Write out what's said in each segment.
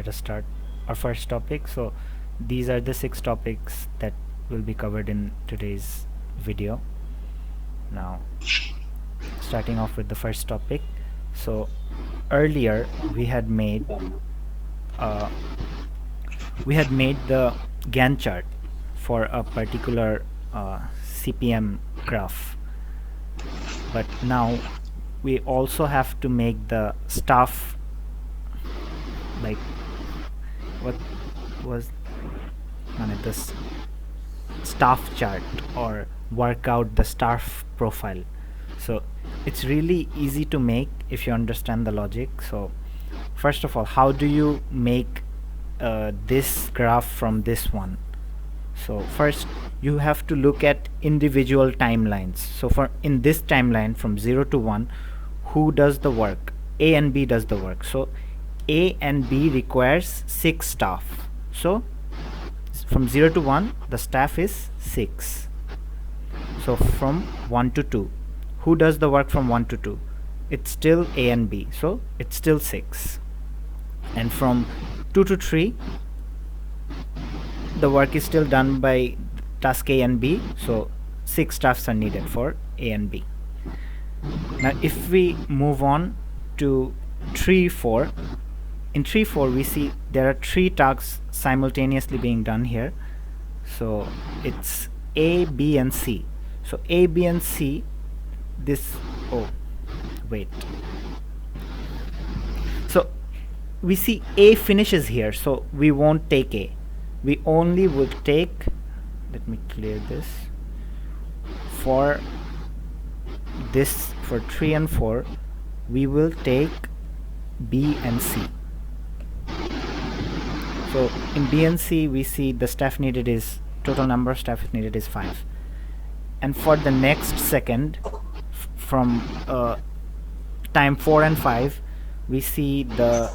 let us start our first topic. So these are the 6 topics that will be covered in today's video. Now, starting off with the first topic. So earlier we had made the Gantt chart for a particular CPM graph, but now we also have to make the staff, like what was this staff chart, or work out the staff profile. So it's really easy to make if you understand the logic. So first of all, how do you make this graph from this one? So first you have to look at individual timelines. So for in this timeline from 0 to 1, who does the work? A and B does the work. So A and B requires 6 staff. So from 0 to 1, the staff is 6. So from 1 to 2, who does the work from 1 to 2? It's still A and B, so it's still 6. And from 2 to 3, the work is still done by task A and B, so 6 staffs are needed for A and B. Now if we move on to 3-4, in 3-4 we see there are 3 tasks simultaneously being done here. So it's A, B and C. So A, B and C, so we see A finishes here, so we won't take A. We only will take, let me clear this, for 3 and 4 we will take B and C. So in B and C we see the staff needed is, total number of staff needed is 5. And for the next second, from time 4 and 5, we see the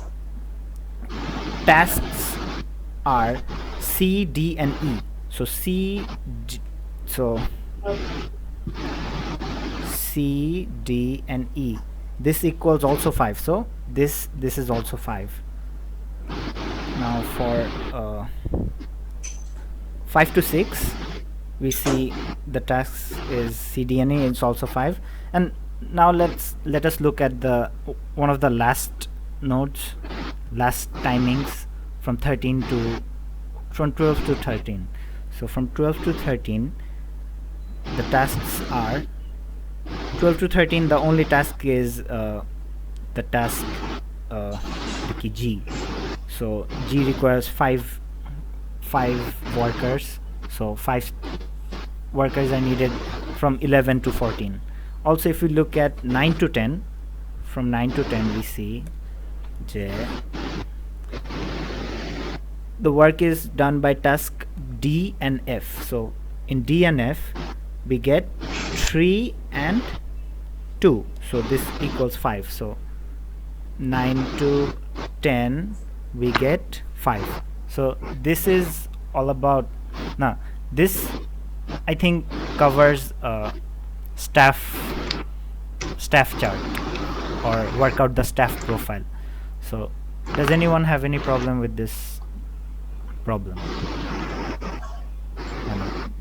tasks are C, D and E. So C, D and E, this equals also 5, so this is also 5. Now for 5 to 6 we see the tasks is C, D and E, it's also 5. And now let us look at the one of the last nodes, last timings, from 12 to 13. So from 12 to 13 the tasks are 12 to 13, the only task is the task G. So G requires 5 workers, so 5 workers are needed from 11 to 14. Also if we look at 9 to 10, from 9 to 10 we see J, the work is done by task D and F. So in D and F we get 3 and 2, so this equals 5. So 9 to 10 we get 5. So this is all about, now this I think covers staff chart, or work out the staff profile. So does anyone have any problem with this problem?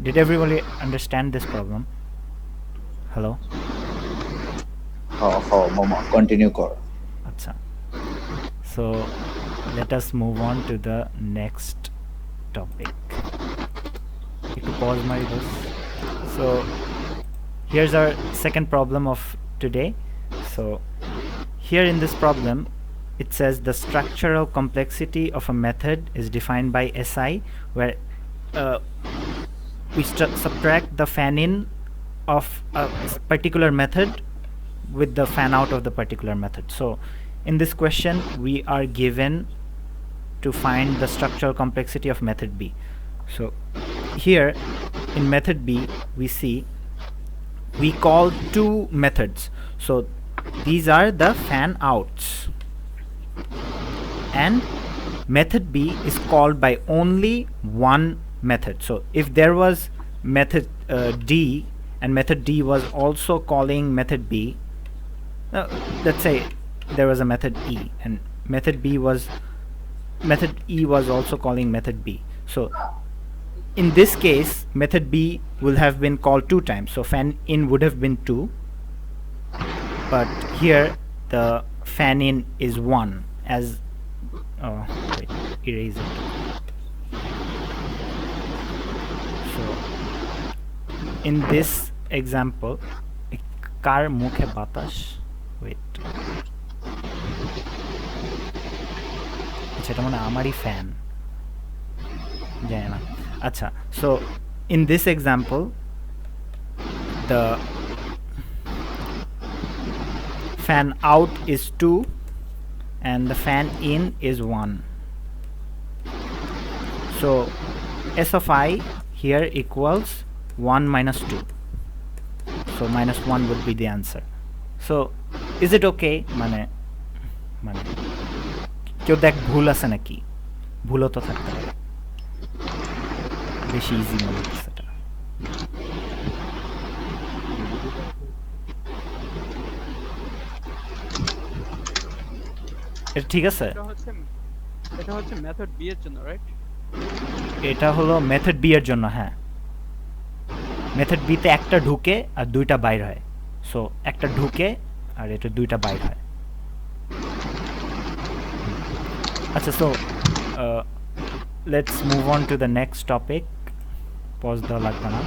Did everybody understand this problem? Hello? Continue Kor. Acha. So let us move on to the next topic. Pause my this. So here's our second problem of today. So here in this problem it says the structural complexity of a method is defined by SI, where we subtract the fan-in of a particular method with the fan-out of the particular method. So in this question we are given to find the structural complexity of method B. So here in method B we see we call 2 methods. So these are the fan-outs, and method B is called by only one method. So if there was method D and method D was also calling method B, let's say there was a method E and method B was method E was also calling method B. So in this case, method B will have been called 2 times. So fan in would have been 2, but here the fan in is 1 as wait, erase it. So in this example, car mukhe batash, wait, এটা মানে আমারই fan জানি না আচ্ছা so in this example the fan out is 2 and the fan in is 1, so S of I here equals 1 minus 2, so minus 1 would be the answer. So is it okay মানে কেউ দেখ ভুল আছে নাকি, ভুলও তো থাকতে পারে, বেশি ইজি মনে হচ্ছে এটা। এটা ঠিক আছে, এটা হচ্ছে মেথড বি এর জন্য, রাইট? এটা হলো মেথড বি এর জন্য, হ্যাঁ। মেথড বি তে একটা ঢুকে আর দুইটা বাইর হয়, সো একটা ঢুকে আর এটা দুইটা বাইর হয়। আচ্ছা, so let's move on to the next topic. Pause দেওয়া লাগবে না।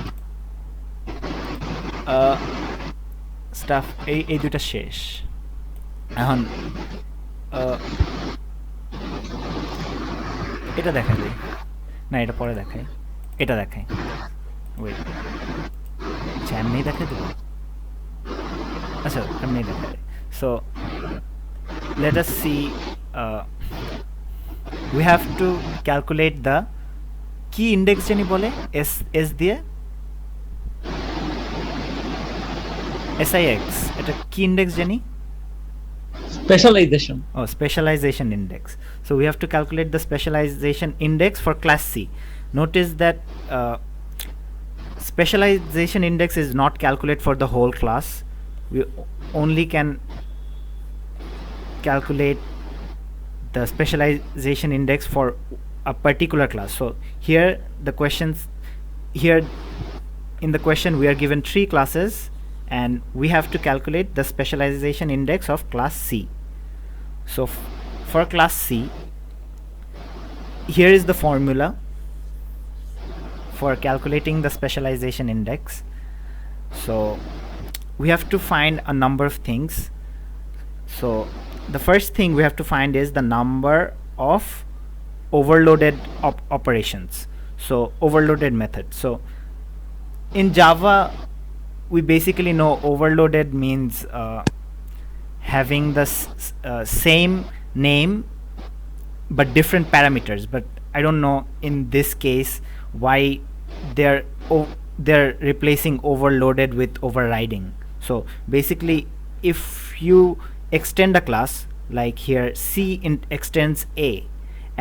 স্টাফ এই দুইটা শেষ। এখন এটা দেখাই দিই, না এটা পরে দেখাই, এটা দেখাই, ওয়েট, আচ্ছা এমনি দেখাই দেবো, আচ্ছা এমনি দেখাই। So let us see, we have to calculate the key index jani bole s diye six, eta key index jani specialization. Oh, specialization index. So we have to calculate the specialization index for class C. Notice that specialization index is not calculated for the whole class. We only can calculate the specialization index for a particular class. So here the questions, here in the question we are given 3 classes and we have to calculate the specialization index of class C. So for class C, here is the formula for calculating the specialization index. So we have to find a number of things. So the first thing we have to find is the number of overloaded operations, so overloaded methods. So in Java we basically know overloaded means having the same name but different parameters, but I don't know in this case why they're replacing overloaded with overriding. So basically if you extend a class, like here C extends A,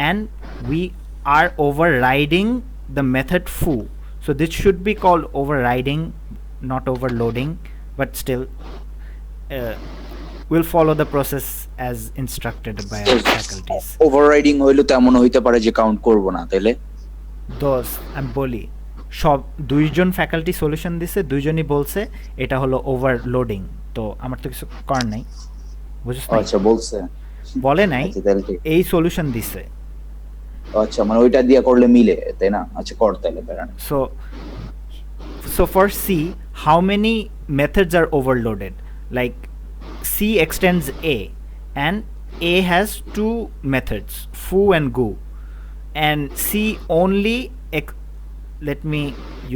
and we are overriding the method foo, so this should be called overriding, not overloading, but still we'll follow the process as instructed by our faculties. Overriding হইলো তো এমন হইতে পারে যে count করব না, তাইলে দোস আমি বলি সব দুইজন ফ্যাকাল্টি সলিউশন দিছে, দুইজনই বলছে এটা হলো ওভারলোডিং, তো আমার তো কিছু করার নাই, বুঝছ? আচ্ছা বলছে, বলে নাই, এই সলিউশন দিছে। আচ্ছা মানে ওইটা দিয়া করলে মিলে, তাই না? আচ্ছা কর তাইলে প্যারা না। So for C, how many methods are overloaded? Like C extends A and A has 2 methods, foo and go, and C only let me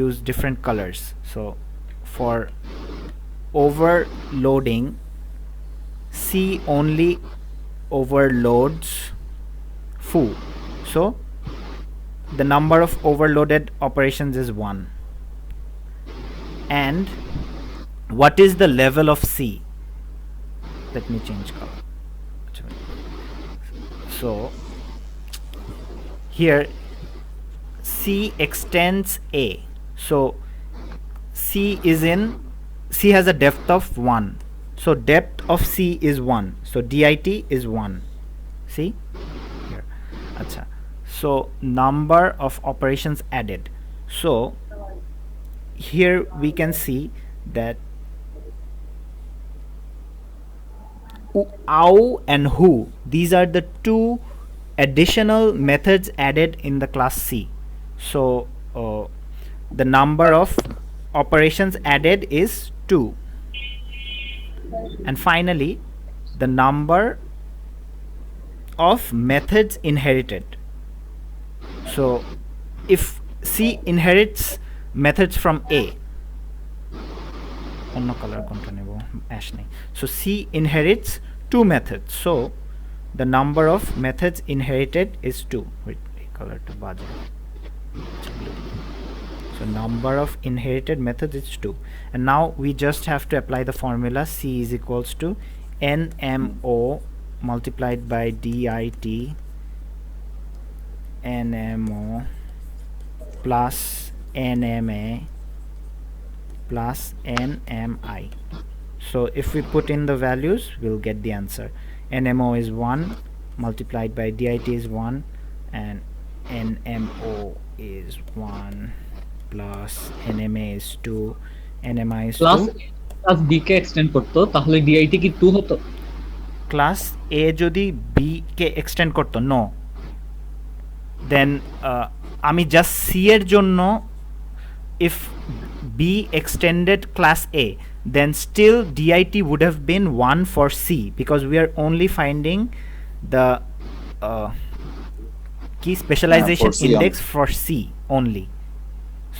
use different colors. So for overloading, C only overloads foo, so the number of overloaded operations is 1. And what is the level of C? Let me change color. So here C extends A, so C has a depth of 1, so depth of C is 1, so dit is 1. See here, acha, so number of operations added. So here we can see that ow and who, these are the two additional methods added in the class C. So the number of operations added is 2. And finally, the number of methods inherited. So if C inherits methods from A, অন্য colour কোনটা নেব, ash নেই, so C inherits 2 methods, so the number of methods inherited is 2. Wait, এই কালারটা বাজে, so number of inherited methods is 2. And now we just have to apply the formula. C is equals to NMO multiplied by DIT NMO plus NMA plus NMI. So if we put in the values, we'll get the answer. NMO is 1 multiplied by DIT is 1 and NMO is 1 plus NMA is 2, NMI is 2. Class B K extend করতো তাহলে DIT কি 2 হতো? Class A যদি B কে extend করতো, no, দেন আমি just C এর জন্য, if B extended class A, then still DIT would have been 1 for C, because we are only finding the key specialization for C index for C only.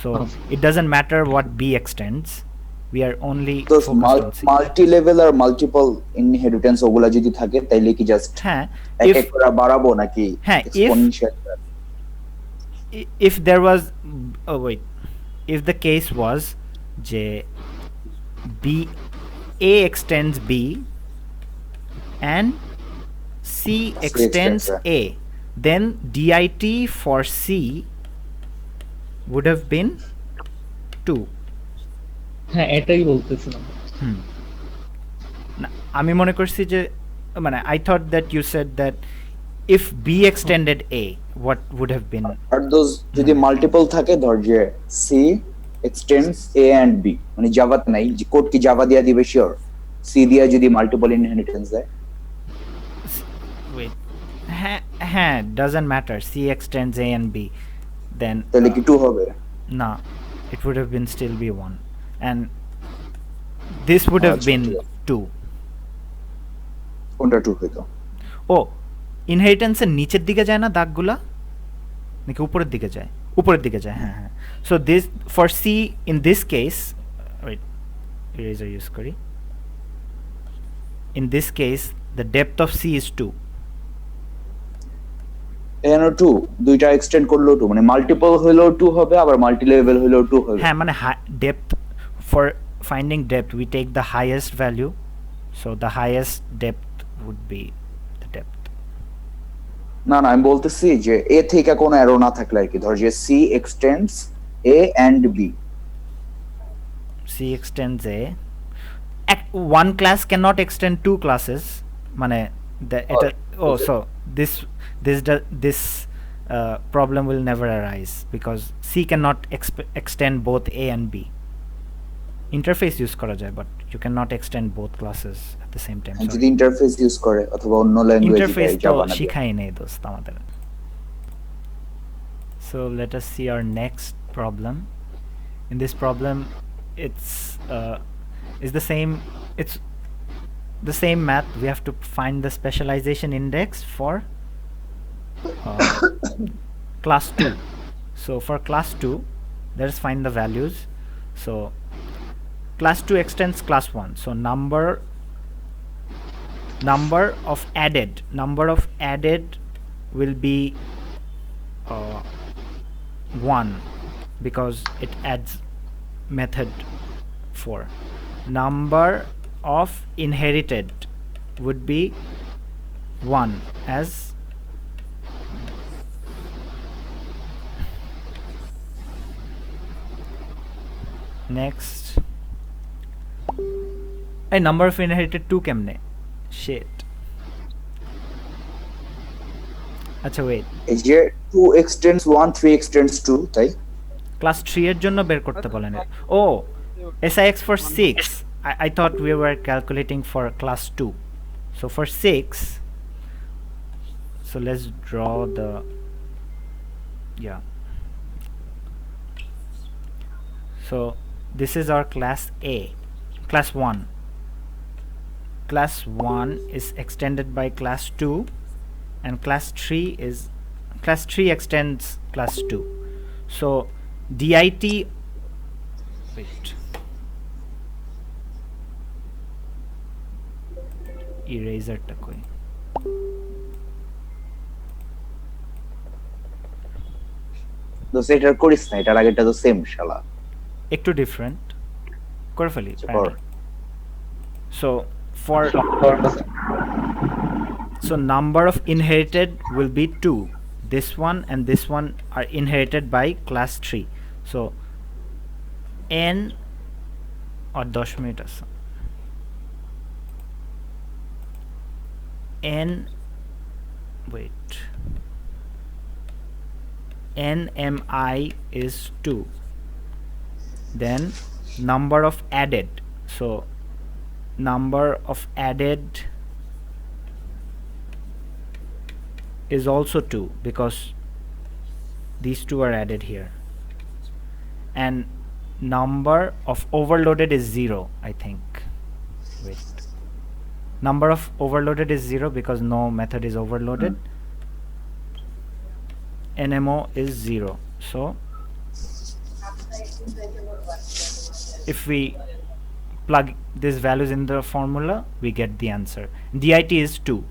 So it doesn't matter what B extends, we are only those focused on C. multi-level or multiple inheritance ওগুলা যদি থাকে তাইলে কি just হ্যাঁ, এক এক করে বাড়াবো নাকি হ্যাঁ, exponential? if there was, oh wait, if the case was যে B, A extends B and C extends A, then DIT for C would have been 2. হ্যাঁ এটাই বলতেছিলাম। না, আমি মনে করছি যে, মানে I thought that you said that if B extended A, what would have been? আর those যদি মাল্টিপল থাকে, ধর যে C extends A and B, মানে জাভাতে নাই, যে কোড কি জাভা দিয়া দিবে শিওর, C দিয়া যদি মাল্টিপল ইনহেরিটেন্স দেয়, Wait, হ্যাঁ, doesn't matter, C extends A and B, then তাহলে কি 2 হবে? no, it would have been still be 1, and this would have been 2. কোনটা 2 হইতো? ও, ইনহেরিটেন্সের নিচের দিকে যায় না দাগগুলা, নাকি উপরের দিকে যায়? উপরের দিকে যায়, হ্যাঁ হ্যাঁ। So this for C in this case, wait, eraser use করি, in this case the depth of C is 2. এখানে 2 দুইটা এক্সটেন্ড করলেও 2, মানে মাল্টিপল হইলেও 2 হবে, আবার মাল্টি লেভেল হইলেও 2 হবে। হ্যাঁ, মানে depth, for finding depth we take the highest value, so the highest depth would be the depth. না না, আমি বলতেছি যে A থেকে কোনো এরো না থাকলে আর কি, ধর যে C extends A and B, C extends A, one class cannot extend 2 classes, মানে so this problem will never arise because C cannot extend both A and B. Interface use করা যায়, but you cannot extend both classes at the same time. যদি interface use করে অথবা অন্য language Interface তো Java না, শিখাই নেই দোস্ত আমাদের। So let us see our next problem. In this problem, it's the same math. We have to find the specialization index for class 2. So for class 2, let us find the values. So class 2 extends class 1, so number of added will be 1 because it adds method 4. Number of inherited would be 1 as next. A number of inherited 2 kemne, shit, আচ্ছা wait, এই যে 2 extends 1 3 extends 2 তাই class 3 এর জন্য বের করতে বলেন। ও SIX for 6, I thought we were calculating for class 2. So for 6, so let's draw the, yeah, so this is our class A, class 1. Class 1 is extended by class 2, and class 3 extends class 2. So DIT, wait, eraser টা কই, তো সেটার করিস না, এটার আগেটা তো same শালা একটু ডিফারেন্ট করে ফেলি। কর। So for, so number of inherited will be 2. This one and this one are inherited by class 3. So n or 10 minute আছে, n, wait, nmi is 2. Then number of added, so number of added is also 2 because these two are added here, and number of overloaded is 0, I think. Wait, number of overloaded is 0 because no method is overloaded. NMO is 0, so if we plug these values in the formula we get the answer. DIT is 2,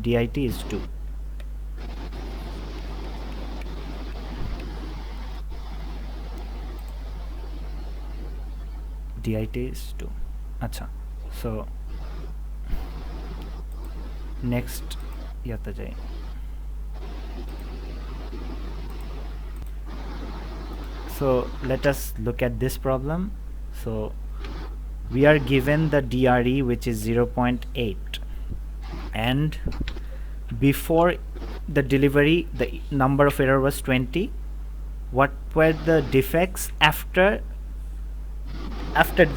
DIT is 2. DIT is 2. Acha, so next yata jai. So let us look at this problem. So we are given the DRE which is 0.8, and before the delivery the number of error was 20. What were the defects after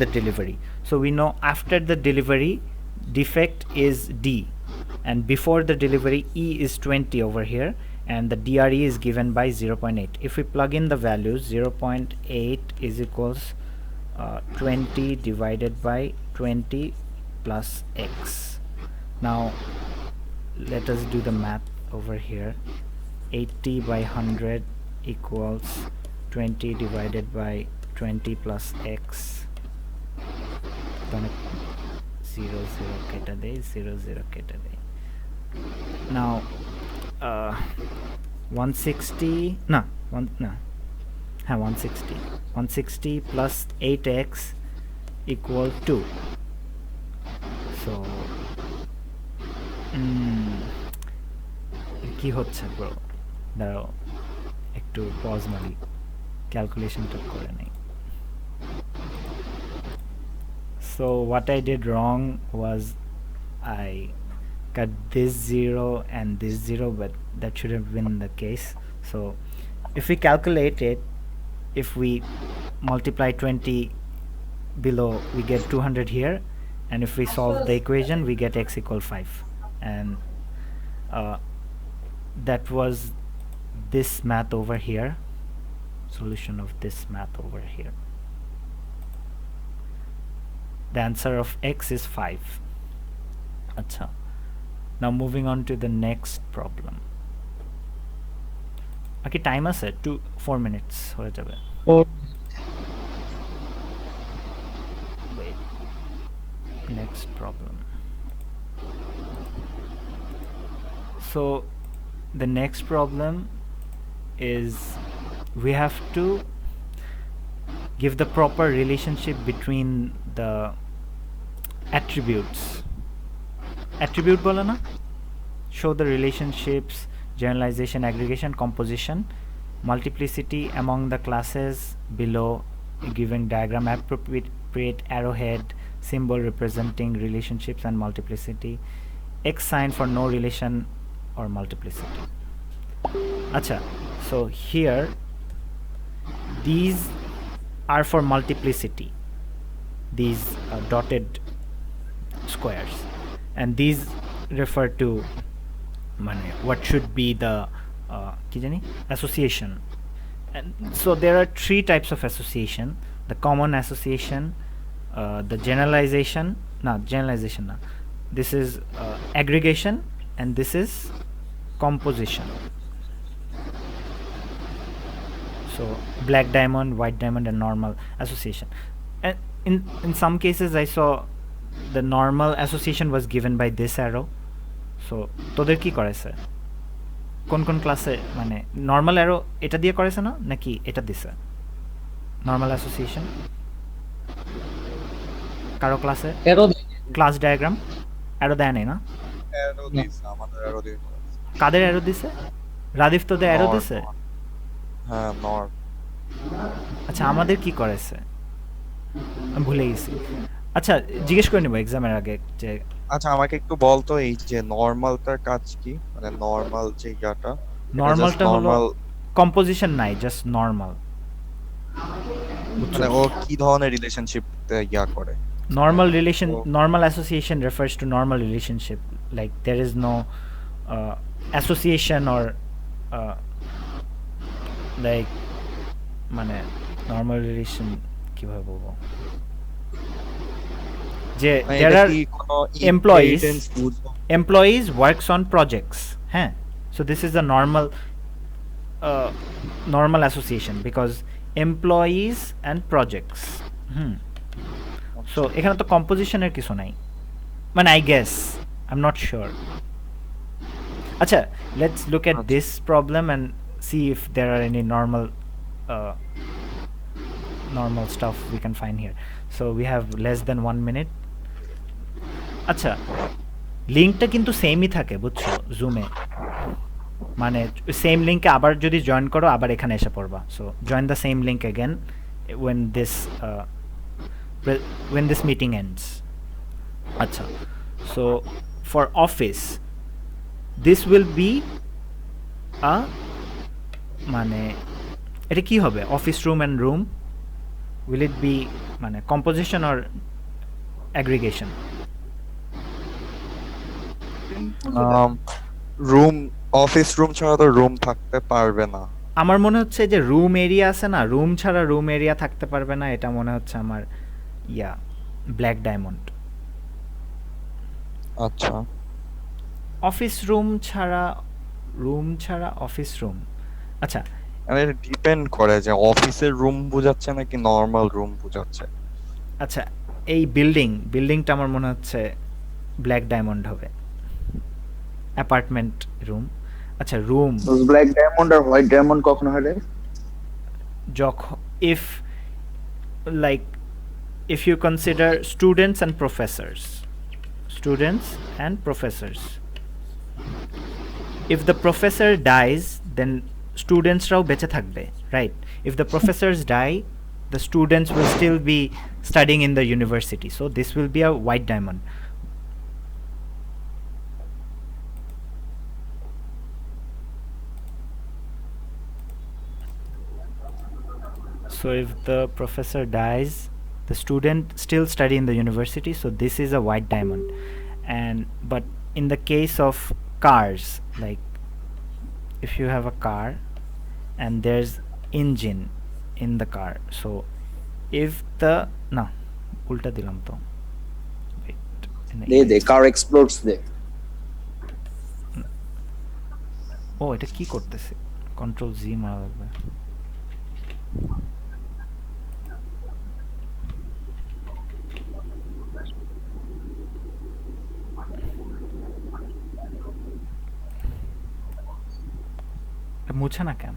the delivery? So we know after the delivery defect is D, and before the delivery E is 20 over here, and the DRE is given by 0.8. If we plug in the values, 0.8 is equals 20 divided by 20 plus x. Now let us do the math over here. 80 by 100 equals 20 divided by 20 plus x. 0 0 কেটে দেই, 0 0 কেটে দেই। Now 160 না 160 plus 8x equal 2. So কি হচ্ছে bro, দাঁড়াও একটু pause মারি, ক্যালকুলেশনটা করে নেই। So what I did wrong was I cut this 0 and this 0, but that should have been the case. So if we calculate it, if we multiply 20 below we get 200 here, and if we solve the equation we get x equal 5, and that was this math over here, solution of this math over here. The answer of x is 5. Acha. Now moving on to the next problem. Okay, time আছে 4 minutes হয়ে যাবে। Wait, next problem. So the next problem is we have to give the proper relationship between the attributes. Attribute বলে না, show the relationships, generalization, aggregation, composition, multiplicity among the classes below a given diagram, appropriate arrowhead symbol representing relationships and multiplicity, x sign for no relation or multiplicity. Acha, so here these are for multiplicity, these dotted squares, and these refer to what should be the কি জানি association. And so there are three types of association: the common association, the generalization na, this is aggregation, and this is composition. So black diamond, white diamond, and normal association. And in some cases I saw the normal association was given by this arrow. So তোদের কি করেছে কোন কোন ক্লাসে মানে normal arrow এটা দিয়ে করেছে না নাকি এটা দিছে নরমাল অ্যাসোসিয়েশন কারো ক্লাসে এরো ক্লাস ডায়াগ্রাম অ্যারো দেয় নাই না অ্যারো দিছে আমাদের অ্যারো দিয়ে করেছে। কাদের অ্যারো দিছে রাদিফ তোদের অ্যারো দিছে হ্যাঁ নর আচ্ছা আমাদের কি করেছে আমি ভুলে গেছি আচ্ছা জিজ্ঞেস করে নেব এক্সামের আগে যে আচ্ছা আমাকে একটু বলতো এই যে নরমালটার কাজ কি মানে নরমাল যে ইয়াটা নরমালটা হলো কম্পোজিশন নাই জাস্ট নরমাল মানে ও কি ধরনের রিলেশনশিপ ইয়া করে normal association refers to normal relationship, like there is no association or like মানে normal relation কিভাবে বলবো যে there are employees works on projects হ্যাঁ so this is a normal association because employees and projects so এখানে তো কম্পোজিশনের কিছু নাই মানে I guess I'm not sure আচ্ছা let's look at this problem and see if there are any normal stuff we can find here. So we have less than 1 minute. আচ্ছা লিংকটা কিন্তু সেমই থাকে বুঝছো জুমে মানে সেম লিংকে আবার যদি জয়েন করো আবার এখানে এসে পড়বা so join the same link again when this meeting ends. Acha, so for office this will be a মানে এটা কি হবে office room and room will it be মানে composition or aggregation room office room ছাড়া তো room থাকতে পারবে না আমার মনে হচ্ছে যে রুম এরিয়া আছে না রুম ছাড়া রুম এরিয়া থাকতে পারবে না এটা মনে হচ্ছে আমার ইয়া ব্ল্যাক ডায়মন্ড আচ্ছা অফিস রুম ছাড়া অফিস রুম আচ্ছা এটা ডিপেন্ড করে যে অফিসের রুম বোঝাচ্ছে নাকি নরমাল রুম বোঝাচ্ছে আচ্ছা এই বিল্ডিংটা আমার মনে হচ্ছে ব্ল্যাক ডায়মন্ড হবে অ্যাপার্টমেন্ট রুম আচ্ছা রুম ব্ল্যাক ডায়মন্ড আর হোয়াইট ডায়মন্ড কখন হয় যখন if you consider students and professors if the professor dies then students রাও বেঁচে থাকবে right if the professors die the students will still be studying in the university so this will be a white diamond so if the professor dies the student still study in the university so this is a white diamond but in the case of cars like if you have a car and there's engine in the car so if the na ulta dilam to wait the car explodes there oh এটা কি করতেছে control z মারা লাগবে মুছে না কেন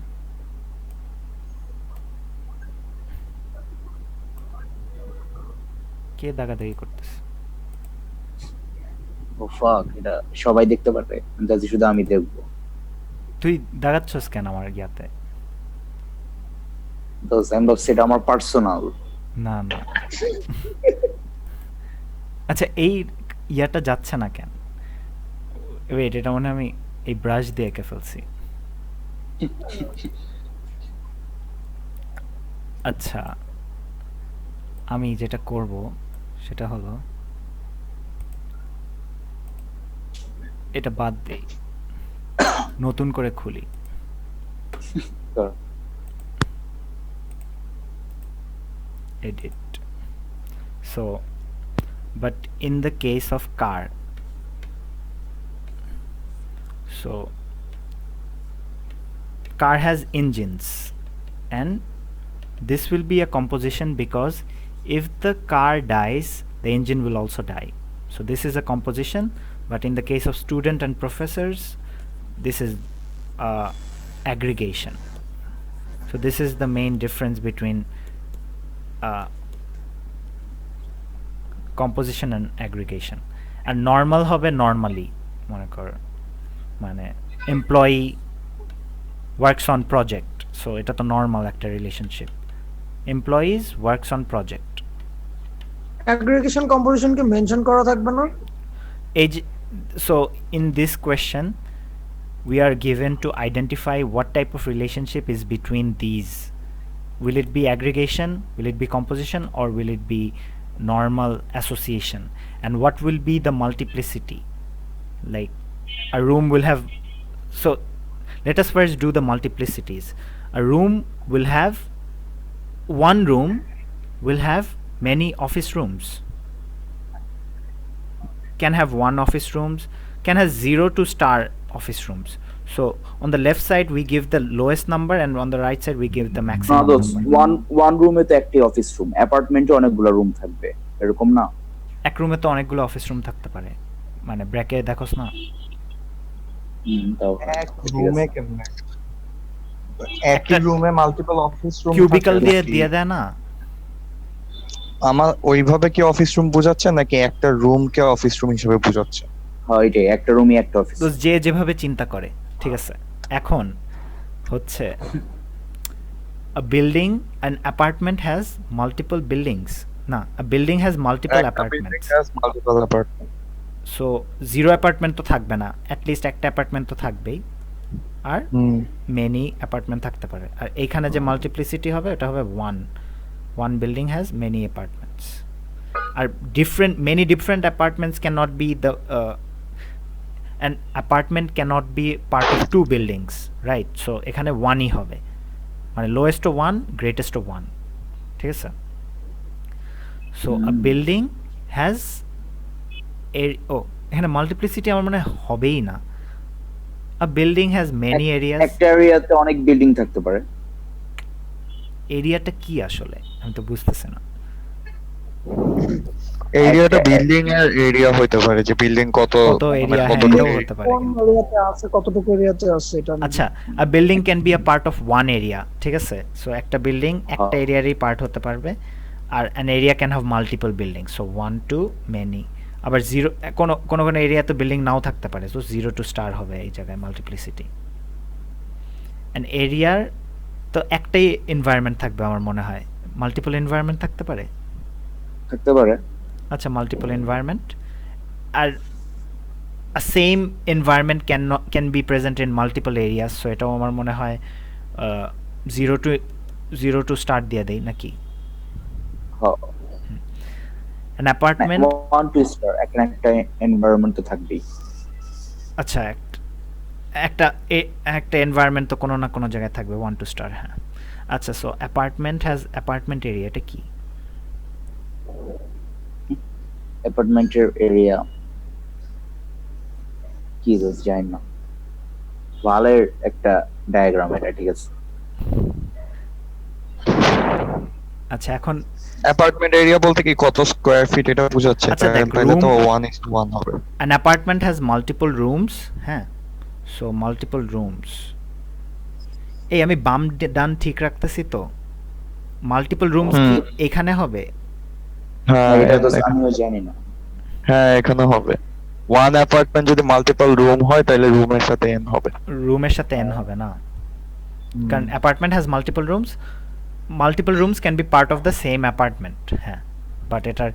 কে দাগাদাগি করতেছে ও ফাক এটা সবাই দেখতে পারবে গাজি শুধু আমি দেখবো তুই দাগাচ্ছস কেন আমার ইয়াতে দোস এন্ড অফ সেট আমার পার্সোনাল না আচ্ছা এই ইয়াটা যাচ্ছে না কেন ওয়েট এটা মনে আমি এই ব্রাশ দিয়ে এঁকে ফেলছি আচ্ছা, আমি যেটা করব সেটা হলো এটা বাদ দেই, নতুন করে খুলি। Sure. Edit. So, but in the case of car, so car has engines, and this will be a composition because if the car dies, the engine will also die. So this is a composition, but in the case of student and professors, this is aggregation. So this is the main difference between composition and aggregation. And normal হবে normally, মনে কর মানে employee works on project, so এটা তো normal একটা relationship. Employees works on project. Aggregation কম্পোজিশনকে mention করা থাকবে না? So in this question we are given to identify what type of relationship is between these. Will it be aggregation, will it be composition, or will it be normal association? And what will be the multiplicity? Like a room will have, so let us first do the multiplicities. A room will have, one room will have many office rooms, can have one office rooms, can have 0 to star office rooms. So on the left side we give the lowest number, and on the right side we give the maximum number. one room এ তো একটি office room, অ্যাপার্টমেন্টে অনেকগুলো room থাকবে, এরকম না? এক রুমে তো অনেকগুলো অফিস রুম থাকতে পারে, মানে ব্র্যাকে দেখোস না? তাও এক রুমে কেমনে একই রুমে মাল্টিপল অফিস রুম কিউবিকল দিয়ে দিয়ে দেয় না? আমার ওইভাবে কি অফিস রুম বোঝাচ্ছে নাকি একটা রুমকে অফিস রুম হিসেবে বোঝাচ্ছে? হ্যাঁ, এটাই, একটা রুমই একটা অফিস। তো যে যেভাবে চিন্তা করে, ঠিক আছে। এখন হচ্ছে a building, an apartment has multiple buildings, না, a building has multiple apartments. Multiple apartment. So 0 apartment তো থাকবে না, অ্যাটলিস্ট একটা অ্যাপার্টমেন্ট তো থাকবেই, আর মেনি অ্যাপার্টমেন্ট থাকতে পারে। আর এইখানে যে মাল্টিপ্লিসিটি হবে এটা হবে 1 building has many apartments. Are many different apartments cannot be the an apartment cannot be part of 2 buildings, right? So এখানে 1ই হবে, মানে lowest to 1, greatest to 1, ঠিক আছে? So a building has এখানে মাল্টিপ্লিসিটি আমার মনে হবেই না। A building has many areas. একটা এরিয়াতে অনেক বিল্ডিং থাকতে পারে। এরিয়াটা কি আসলে আমি তো বুঝতেছি না। এরিয়াটা বিল্ডিং এর এরিয়া হতে পারে, যে বিল্ডিং কত এরিয়া হতে পারে, কোন এরিয়াতে আছে, কতটুকু এরিয়াতে আছে এটা। আচ্ছা, a building can be a part of one area, ঠিক আছে? সো একটা বিল্ডিং একটা এরিয়ারই পার্ট হতে পারবে, আর an area can have multiple buildings, so 1 to many. আবার 0 কোন এরিয়া তো বিল্ডিং নাও থাকতে পারে, সো 0 to star হবে এই জায়গায় মাল্টিপ্লিসিটি। an এরিয়ার তো একটাই এনভায়রনমেন্ট থাকবে আমার মনে হয়, মাল্টিপল এনভায়রনমেন্ট থাকতে পারে? থাকতে পারে। আচ্ছা, মাল্টিপল এনভায়রনমেন্ট, আর a same environment can be present in multiple areas, so এটাও আমার মনে হয় 0 to start দিয়ে দেই নাকি? হ্যাঁ, an apartment 1 to star একটা এনভায়রনমেন্ট তো থাকবেই। আচ্ছা, একটা এনভায়রনমেন্ট তো কোনো না কোনো জায়গায় থাকবে 1 to star, হ্যাঁ। আচ্ছা, so apartment has apartment area, এটা কি? অ্যাপার্টমেন্টের এরিয়া কি জানি না, ওয়ালের একটা ডায়াগ্রাম এটা, ঠিক আছে? আচ্ছা, এখন অ্যাপার্টমেন্ট এরিয়া বলতে কি কত স্কয়ার ফিট এটা বোঝাচ্ছে? আচ্ছা, তাহলে তো 1:1 হবে। an apartment has multiple rooms, হ্যাঁ, সো মাল্টিপল রুমস। এই আমি বাম ডান ঠিক রাখতেছি তো? মাল্টিপল রুমস কি এখানে হবে? হ্যাঁ, এটা তো আমিও জানি না। হ্যাঁ, এখানে হবে। ওয়ান অ্যাপার্টমেন্ট যদি মাল্টিপল রুম হয় তাহলে রুমের সাথে এন হবে। রুমের সাথে এন হবে না, কারণ apartment has multiple rooms can be part of the same apartment, হ্যাঁ, বাট এটার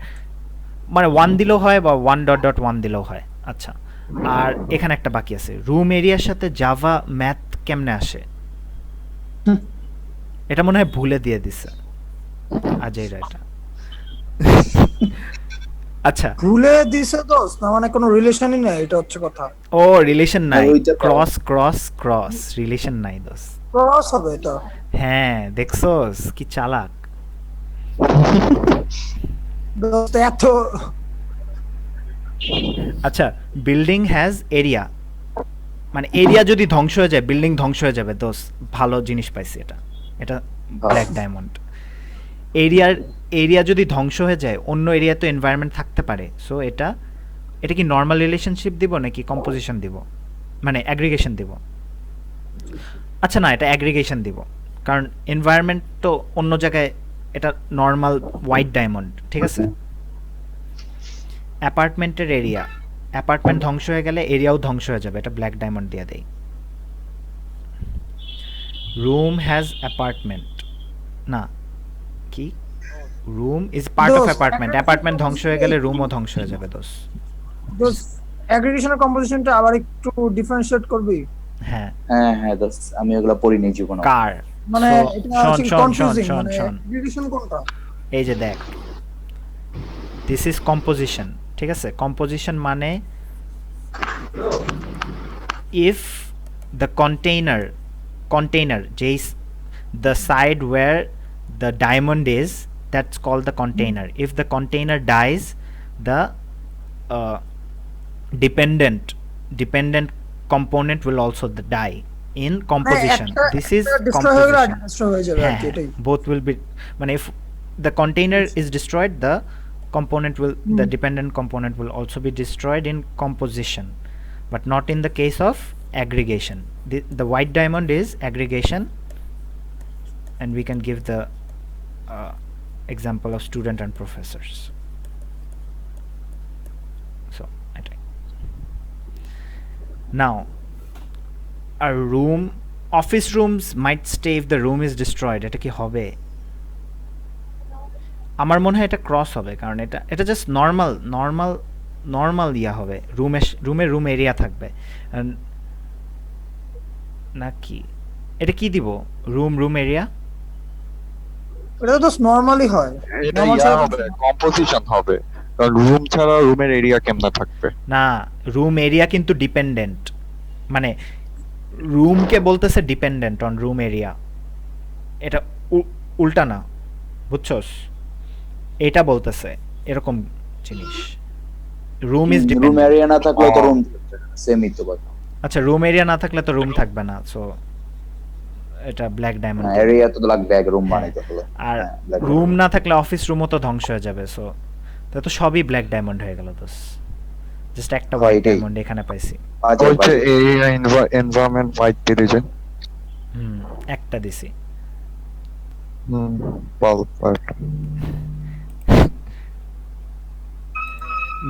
মানে 1 দিলেও হয় বা 1.1 দিলেও হয়। আচ্ছা, আর এখানে একটা বাকি আছে, রুম এরিয়ার সাথে জাভা ম্যাথ কেমনে আসে? এটা মনে হয় ভুলে দিয়ে দিছে আজেরা এটা। আচ্ছা, ভুলে দিছে দোস্ত, না মানে কোনো রিলেশনই নাই, এটা হচ্ছে কথা। ও রিলেশন নাই, ওইটা তো- ক্রস ক্রস ক্রস রিলেশন নাই দোস। ক্রস হবে এটা। হ্যাঁ দেখছোস কি চালাক। দোস্ত এত আচ্ছা, বিল্ডিং হ্যাজ এরিয়া, মানে এরিয়া যদি ধ্বংস হয়ে যায় বিল্ডিং ধ্বংস হয়ে যাবে দোস। ভালো জিনিস পাইছি এটা, এটা ব্ল্যাক ডায়মন্ড। এরিয়া যদি ধ্বংস হয়ে যায় অন্য এরিয়া তো এনভায়রনমেন্ট থাকতে পারে, সো এটা এটা কি নর্মাল রিলেশনশিপ দিব নাকি কম্পোজিশন দিব, মানে অ্যাগ্রিগেশন দিব? আচ্ছা না, এটা অ্যাগ্রিগেশন দিব, কারণ এনভায়রনমেন্ট তো অন্য জায়গায়, এটা নর্মাল হোয়াইট ডায়মন্ড, ঠিক আছে। অ্যাপার্টমেন্টের এরিয়া, অ্যাপার্টমেন্ট ধ্বংস হয়ে গেলে এরিয়াও ধ্বংস হয়ে যাবে, এটা ব্ল্যাক ডায়মন্ড দিয়ে দেই। রুম হ্যাজ অ্যাপার্টমেন্ট, না কি, রুম ইজ পার্ট অফ দোস্ত, অ্যাপার্টমেন্ট, অ্যাপার্টমেন্ট ধ্বংস হয়ে গেলে রুমও ধ্বংস হয়ে যাবে দোস। দোস্ত অ্যাগ্রিগেশনের কম্পোজিশনটা আবার একটু ডিফারেন্সিয়েট করবি? হ্যাঁ, হ্যাঁ হ্যাঁ দোস্ত, আমি ওগুলা পড়িনি জীবনে। কার মানে So, এটা শোন হচ্ছে শোন শোন কনফিউজিং, শোন মানে শোন, অ্যাগ্রিগেশন কোনটা? এই যে দেখ, দিস ইজ কম্পোজিশন, ঠিক আছে। কম্পোজিশন মানে if the container যেই the side where the diamond is, that's called the container. If the container dies, the uh, dependent component will also die in composition. This is destroy হয়ে গেলে composition. Destroy হয়ে যাবে আর কি, হ্যাঁ, এটাই। both will be, মানে if the container is destroyed, the component will, the dependent component will also be destroyed in composition, but not in the case of aggregation. The white diamond is aggregation, and we can give the example of student and professors. So now a room, office rooms might stay if the room is destroyed. এটা কি হবে? আমার মনে হয় এটা cross হবে, কারণ এটা জাস্ট নর্মাল ইয়া হবে, রুম এরিয়া থাকবে নাকি। এটা কি দিব, রুম এরিয়া? এটা তো নরমালি হয়, এটা Normal ইয়া ছাড়া হবে, কম্পোজিশন হবে, কারণ রুম ছাড়া রুমের এরিয়া কেমনে থাকবে? না, রুম এরিয়া কিন্তু ডিপেন্ডেন্ট, মানে রুমকে বলতেছে ডিপেন্ডেন্ট অন রুম এরিয়া, এটা উল্টা না, বুঝছস? এটা বলতেছে এরকম জিনিস, room is room dependent. Area না থাকলে তো রুম সেমই তো কথা। আচ্ছা, রুম এরিয়া না থাকলে তো রুম থাকবে না, সো এটা ব্ল্যাক ডায়মন্ড। এরিয়া তো লাগবে এক রুম বানাইতে হলে। আর হ্যাঁ, black রুম diamond। না থাকলে অফিস রুমও তো ধ্বংস হয়ে যাবে, সো তো সবই ব্ল্যাক ডায়মন্ড হয়ে গেল। তো জাস্ট একটা হয় হোয়াইট এটাই। ডায়মন্ড এখানে পাইছি। আচ্ছা, ওই যে এরিয়া এনভায়রনমেন্ট হোয়াইট ডিলিজন। একটা দিছি।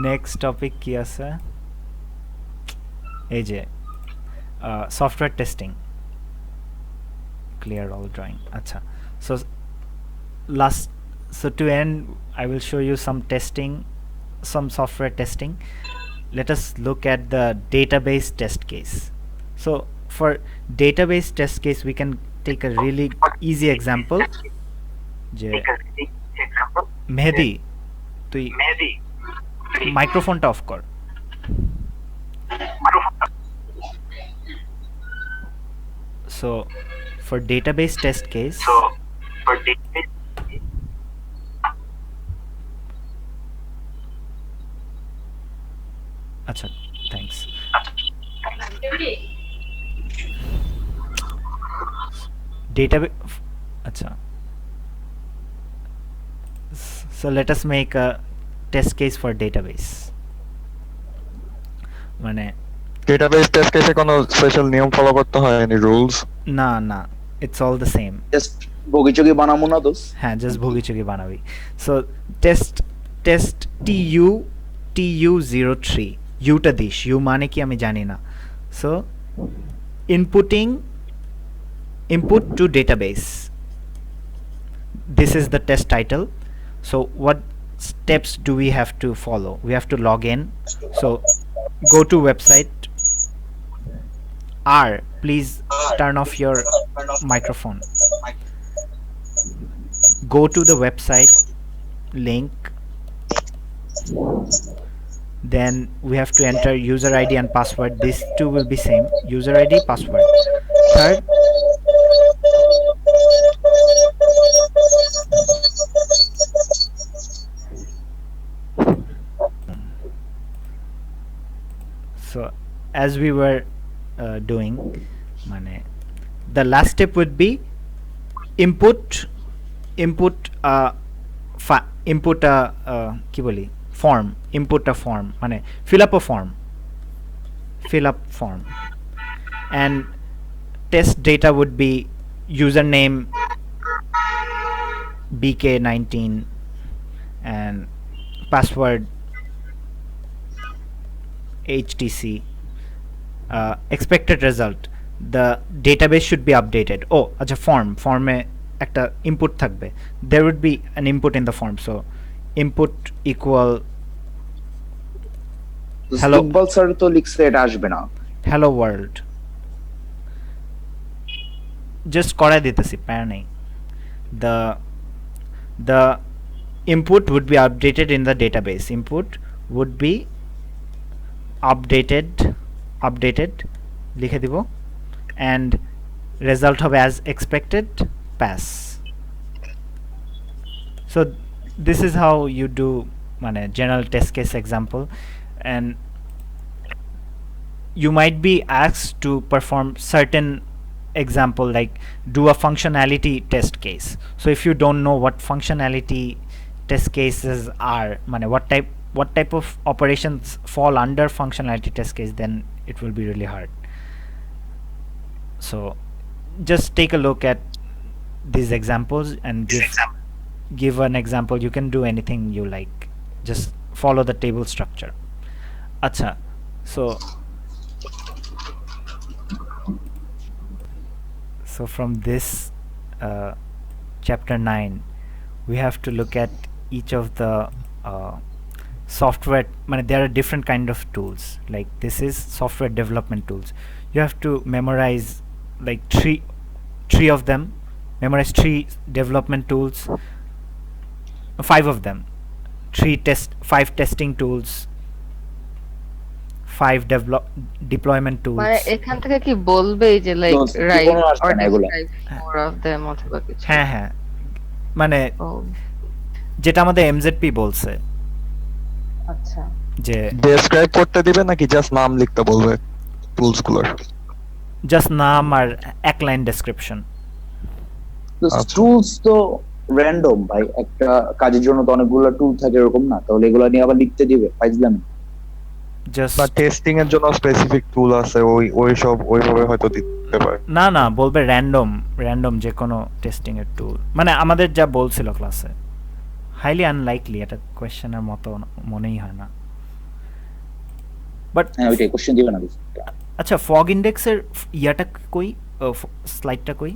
নেক্সট টপিক কি আছে, এই যে software testing, clear all drawing. Acha, so to end I will show you some testing, some software testing. Let us look at the database test case. So for database test case we can take a really easy example. Mehdi, তুই মাইক্রোফোনটা of কর। So for database test case, acha, thanks. Database, acha. So let us make a test case for database. মানে database test কেসে কোনো special নিয়ম follow করতে হয়, any rules? না, it's all the same. Just বগিচগি বানাবো না দোস্ত? হ্যাঁ, জাস্ট ভুগিচুগি বানাবি। সো টেস্ট tu03, ইউটা দিস, ইউ মানে কি আমি জানি না। So input to database, this is the test title. So what steps do we have to follow? We have to log in, so go to website. Please turn off your microphone. Go to the website link, then we have to enter user ID and password. These two will be same, user ID, password. Third, so as we were doing, mane the last step would be input input a কি বলি form, input a form, মানে fill up a form, and test data would be username bk19 and password htc. Expected result, the database should be updated. Oh, acha form e একটা input থাকবে, there would be an input in the form, so input equal hello Iqbal sir তো লিখছে এটা আসবে না। hello world. just করাই দিতেছি, প্যারা নেই। the input would be updated in the database. Input would be updated লিখে দিব, and result হবে as expected, pass. So this is how you do মানে general test case example, and you might be asked to perform certain example like do a functionality test case. So if you don't know what functionality test cases are, mane what type of operations fall under functionality test case, then it will be really hard. So just take a look at these examples and give an example. You can do anything you like, just follow the table structure. Acha, so from this chapter 9 we have to look at each of the software. There are different kind of tools, like this is software development tools. You have to memorize like three of them, memorize 3 development tools, 5 of them, 5 testing tools, 5 deployment tools. মানে এখান থেকে কি বলবে যে like No, right জীবনেও আসবে or না এগুলা। ডেসক্রাইব মোর অফ देम অথবা কিছু? হ্যাঁ মানে ও যেটা আমাদের এমজেডপি বলছে আচ্ছা, যে ডেসক্রাইব করতে দিবে নাকি জাস্ট নাম লিখতে বলবে টুলস গুলোর? জাস্ট নাম আর এক লাইন ডেসক্রিপশন। টুলস তো র্যান্ডম ভাই, একটা কাজের জন্য তো অনেকগুলো টুল থাকে এরকম না, তাহলে এগুলো নিয়ে আবার লিখতে দিবে ফাইজলামি। জাস্ট বা টেস্টিং এর জন্য স্পেসিফিক টুল আছে, ওই সব ওইভাবে হয়তো দিতে পারে। না বলবে র্যান্ডম যে কোনো টেস্টিং এর টুল, মানে আমাদের যা বলছিল ক্লাসে। হাইলি আনলাইকলি, এটা কোয়েশ্চেনের মতো মনেই হয় না। বাট হ্যাঁ ওইটাই কোশ্চেন দিবে না। আচ্ছা, ফগ ইন্ডেক্সের ইয়াটা কই, স্লাইডটা কই?